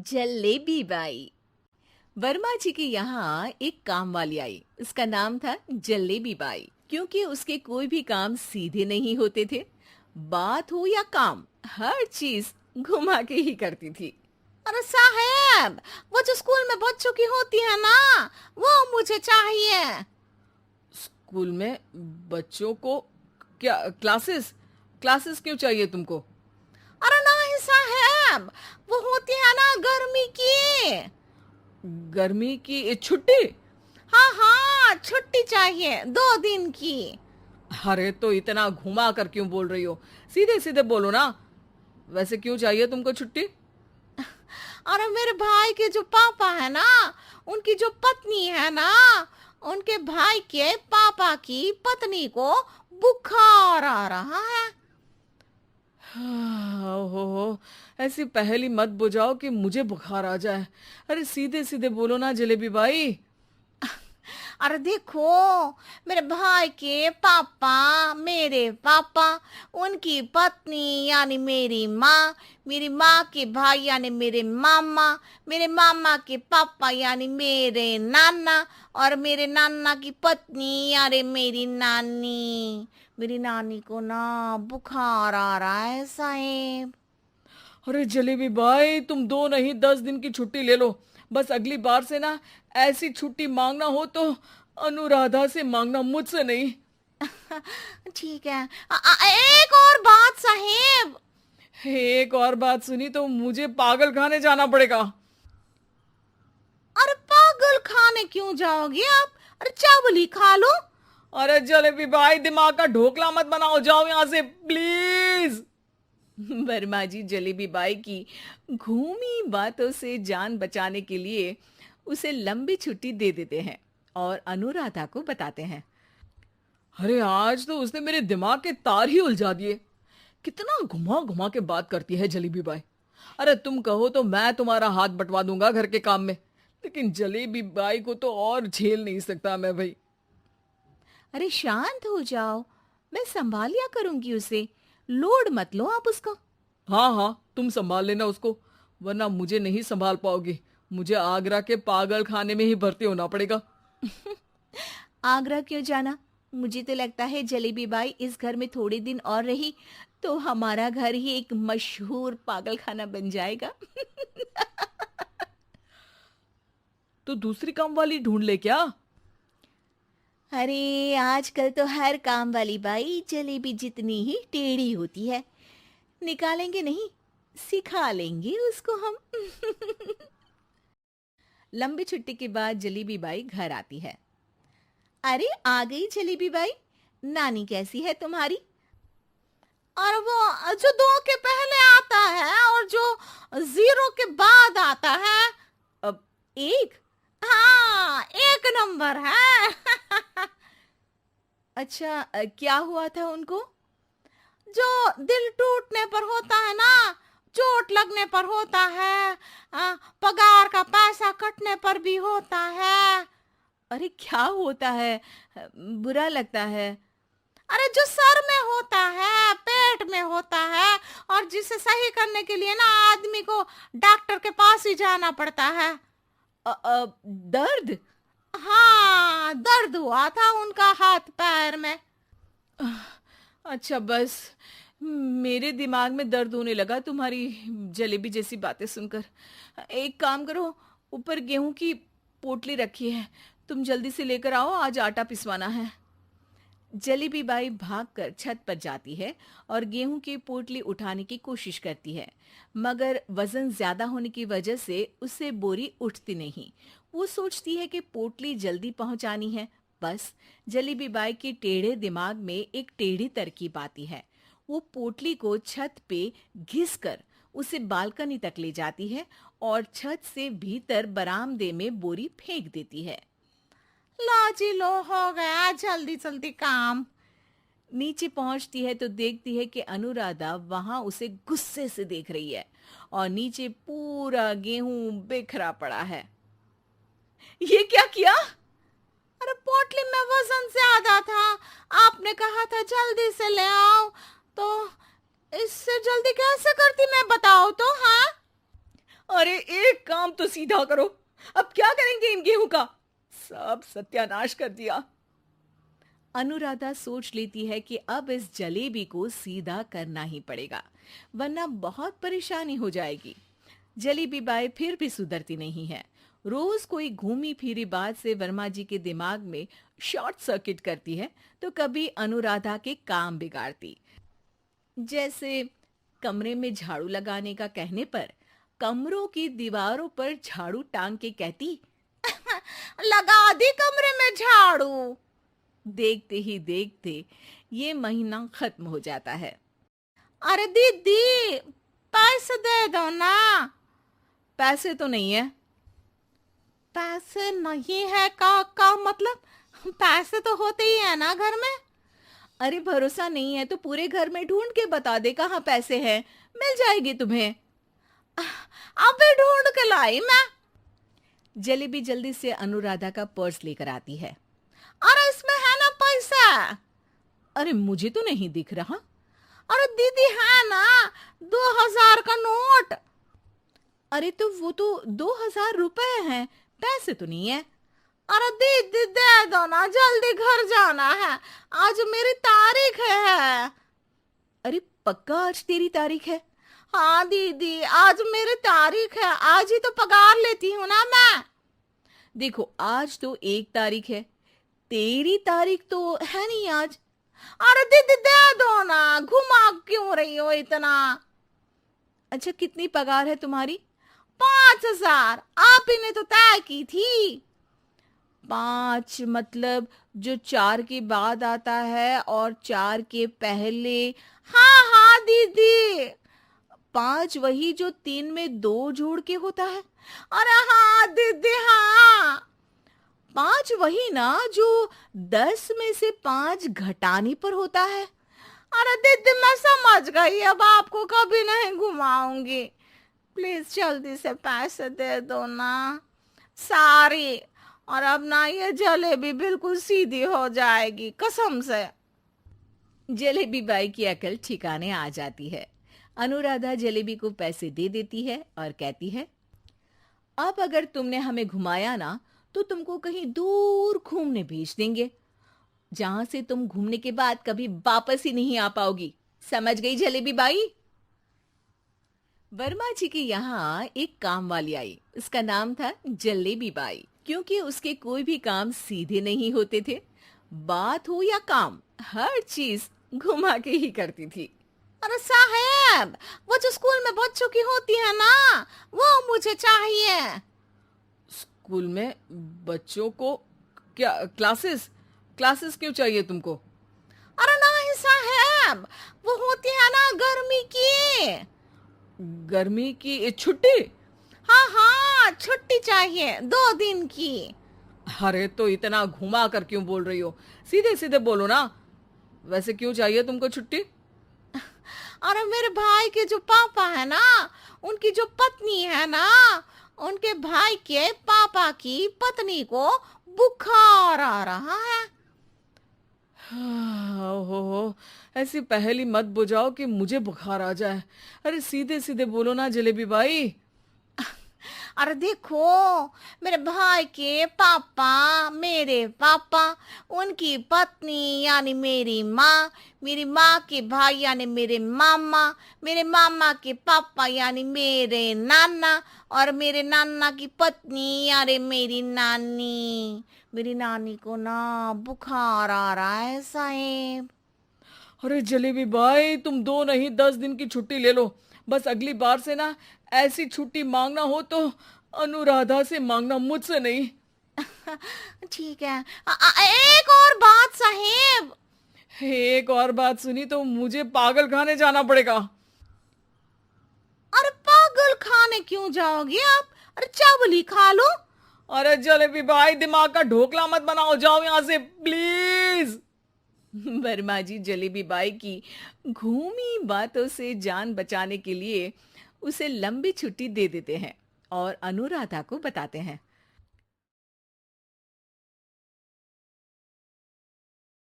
Jalebi by. Verma जी के यहाँ एक काम वाली आई। उसका नाम था जलेबी बाई, क्योंकि उसके कोई भी काम सीधे नहीं होते थे। बात हो या काम, हर चीज घुमा के ही करती थी। अरे साहब, वो जो स्कूल में बच्चों की होती है ना, वो मुझे चाहिए। स्कूल में बच्चों को क्या क्लासेस क्लासेस क्यों चाहिए तुमको? अरे नहीं साहब, वो होती है ना गर्मी की। गर्मी की छुट्टी? हाँ हाँ, छुट्टी चाहिए 2 दिन की। अरे तो इतना घुमा कर क्यों बोल रही हो? सीधे सीधे बोलो ना। वैसे क्यों चाहिए तुमको छुट्टी? अरे मेरे भाई के जो पापा है ना, उनकी जो पत्नी है ना, उनके भाई के पापा की पत्नी को बुखार आ रहा है। ओहो, ऐसी पहेली मत बुझाओ कि मुझे बुखार आ जाए। अरे सीधे सीधे बोलो ना जलेबी बाई। अरे देखो, मेरे भाई के पापा, मेरे पापा, उनकी पत्नी यानी मेरी माँ के भाई यानी मेरे मामा के पापा यानी मेरे नाना, और मेरे नाना की पत्नी यानी मेरी नानी को ना बुखार आ रहा है साहेब। अरे जलेबी भाई, तुम 2 नहीं 10 दिन की छुट्टी ले लो। बस अगली बार से ना ऐसी छुट्टी मांगना हो तो अनुराधा से मांगना, मुझसे नहीं। ठीक है। एक और बात साहेब। एक और बात सुनी तो मुझे पागल खाने जाना पड़ेगा। अरे पागल खाने क्यों जाओगे आप? अरे चावल ही खा लो। अरे जलेबी भाई, दिमाग का ढोकला मत बनाओ, जाओ यहाँ से प्लीज। वर्मा जी जलेबी बाई की घूमी बातों से जान बचाने के लिए उसे लंबी छुट्टी दे देते हैं और अनुराधा को बताते हैं। अरे आज तो उसने मेरे दिमाग के तार ही उलझा दिए। कितना घुमा घुमा के बात करती है जलेबी बाई। अरे तुम कहो तो मैं तुम्हारा हाथ बंटवा दूंगा घर के काम में, लेकिन जलेबी बाई को तो और झेल नहीं सकता मैं भाई। अरे शांत हो जाओ, मैं संभाल लिया करूंगी उसे। लोड मत लो आप उसका। हाँ हाँ, तुम संभाल लेना उसको, वरना मुझे नहीं संभाल पाओगी। मुझे आगरा के पागल खाने में ही भर्ती होना पड़ेगा। आगरा क्यों जाना? मुझे तो लगता है जलेबी बाई इस घर में थोड़े दिन और रही तो हमारा घर ही एक मशहूर पागल खाना बन जाएगा। तो दूसरी काम वाली ढूंढ ले क्या? अरे आजकल तो हर काम वाली बाई जलेबी जितनी ही टेढ़ी होती है। निकालेंगे नहीं, सिखा लेंगे उसको हम। लंबी छुट्टी के बाद जलेबी बाई घर आती है। अरे आ गई जलेबी बाई, नानी कैसी है तुम्हारी? और वो जो 2 के पहले आता है और जो 0 के बाद आता है। अब एक। हाँ, 1 नंबर है। अच्छा, क्या हुआ था उनको? जो दिल टूटने पर होता है ना, चोट लगने पर होता है, पगार का पैसा कटने पर भी होता है। अरे क्या होता है? बुरा लगता है। अरे जो सर में होता है, पेट में होता है, और जिसे सही करने के लिए ना आदमी को डॉक्टर के पास ही जाना पड़ता है। दर्द? हाँ, दर्द हुआ था उनका हाथ पैर में। अच्छा बस, मेरे दिमाग में दर्द होने लगा तुम्हारी जलेबी जैसी बातें सुनकर। एक काम करो, ऊपर गेहूं की पोटली रखी है, तुम जल्दी से लेकर आओ, आज आटा पिसवाना है। जलेबी बाई भागकर छत पर जाती है और गेहूं की पोटली उठाने की कोशिश करती है, मगर वजन ज्यादा होने की वजह से उससे बोरी उठती नहीं। वो सोचती है कि पोटली जल्दी पहुंचानी है। बस जलेबी बाई के टेढ़े दिमाग में एक टेढ़ी तरकीब आती है। वो पोटली को छत पे घिसकर उसे बालकनी तक ले जाती है और छत से भीतर बरामदे में बोरी फेंक देती है। लो जी लो, हो गया जल्दी जल्दी काम। नीचे पहुंचती है तो देखती है कि अनुराधा वहां उसे गुस्से से देख रही है और नीचे पूरा गेहूं बिखरा पड़ा है। ये क्या किया? अरे पोटली में वजन ज्यादा था, आपने कहा था जल्दी से ले आओ, तो इससे जल्दी कैसे करती मैं बताओ तो। हाँ, अरे एक काम तो सीधा करो, अब क्या करेंगे इन गेहूं का? सब सत्यानाश कर दिया। अनुराधा सोच लेती है कि अब इस जलेबी को सीधा करना ही पड़ेगा, वरना बहुत परेशानी हो जाएगी। जलेबी बाई फिर भी सुधरती नहीं है। रोज कोई घूमी फिरी बात से वर्मा जी के दिमाग में शॉर्ट सर्किट करती है, तो कभी अनुराधा के काम बिगाड़ती। जैसे कमरे में झाड़ू लगाने का कहने पर कमरों की दीवारों पर झाड़ू टांग के कहती, लगा दी कमरे में झाड़ू। देखते ही देखते ये महीना खत्म हो जाता है। अरे दीदी, पैसे दे दो ना। पैसे तो नहीं है। पैसे नहीं है का मतलब? पैसे तो होते ही है ना घर में। अरे भरोसा नहीं है तो पूरे घर में ढूंढ के बता दे कहाँ पैसे हैं, मिल जाएगी तुम्हें। अबे ढूंढ के लाई मैं। जलेबी जल्दी से अनुराधा का पर्स लेकर आती है। अरे इसमें है ना पैसा। अरे मुझे तो नहीं दिख रहा। अरे दीदी है ना, 2000 का नोट। अरे तो वो तो 2000 रुपए हैं, पैसे तो नहीं है। अरे दीदी दे दो ना, जल्दी घर जाना है, आज मेरी तारीख है। अरे पक्का आज तेरी तारीख है? हाँ दीदी, आज मेरी तारीख है, आज ही तो पगार लेती हूँ ना मैं। देखो आज तो 1 तारीख है, तेरी तारीख तो है नहीं आज। अरे दीदी दे दो ना, घुमा क्यों रही हो इतना? अच्छा कितनी पगार है तुम्हारी? 5000, आप ही ने तो तय की थी। 5 मतलब जो 4 के बाद आता है और 4 के पहले। हाँ हाँ दीदी। 5 वही जो 3 में 2 जोड़ के होता है। अरे हाँ दीदी हाँ। 5 वही ना जो 10 में से 5 घटाने पर होता है। अरे दीदी मैं समझ गई, अब आपको कभी नहीं घुमाऊंगी। प्लीज जल्दी से पैसे दे दो ना, सारी। और अब ना ये जलेबी बिल्कुल सीधी हो जाएगी कसम से। जलेबी बाई की अकल ठिकाने आ जाती है। अनुराधा जलेबी को पैसे दे देती है और कहती है, अब अगर तुमने हमें घुमाया ना तो तुमको कहीं दूर घूमने भेज देंगे, जहां से तुम घूमने के बाद कभी वापस ही नहीं आ पाओगी। समझ गई जलेबी बाई? वर्मा जी के यहाँ एक काम वाली आई। उसका नाम था जलेबी बाई, क्योंकि उसके कोई भी काम सीधे नहीं होते थे। बात हो या काम, हर चीज घुमा के ही करती थी। अरे साहब, वो जो स्कूल में बच्चों की होती है ना, वो मुझे चाहिए। स्कूल में बच्चों को क्या क्लासेस? क्लासेस क्यों चाहिए तुमको? अरे नहीं साहब, वो होती है ना गर्मी की। गर्मी की छुट्टी? हाँ हाँ, छुट्टी चाहिए 2 दिन की। अरे तो इतना घुमा कर क्यों बोल रही हो? सीधे सीधे बोलो ना। वैसे क्यों चाहिए तुमको छुट्टी? अरे मेरे भाई के जो पापा है ना, उनकी जो पत्नी है ना, उनके भाई के पापा की पत्नी को बुखार आ रहा है। ओहो, ऐसी पहेली मत बुझाओ कि मुझे बुखार आ जाए। अरे सीधे सीधे बोलो ना जलेबी बाई। अरे देखो, मेरे भाई के पापा, मेरे पापा, उनकी पत्नी यानी मेरी माँ के भाई यानी मेरे मामा के पापा यानी मेरे नाना, और मेरे नाना की पत्नी यानी मेरी नानी को ना बुखार आ रहा है साहेब। अरे जलेबी भाई, तुम 2 नहीं 10 दिन की छुट्टी ले लो। बस अगली बार से ना ऐसी छुट्टी मांगना हो तो अनुराधा से मांगना, मुझसे नहीं। ठीक है। एक और बात साहेब। एक और बात सुनी तो मुझे पागल खाने जाना पड़ेगा। अरे पागल खाने क्यों जाओगे आप? अरे चावल खा लो। अरे जलेबी भाई, दिमाग का ढोकला मत बनाओ, जाओ यहाँ से प्लीज। वर्मा जी जलेबी बाई की घूमी बातों से जान बचाने के लिए उसे लंबी छुट्टी दे देते हैं और अनुराधा को बताते हैं,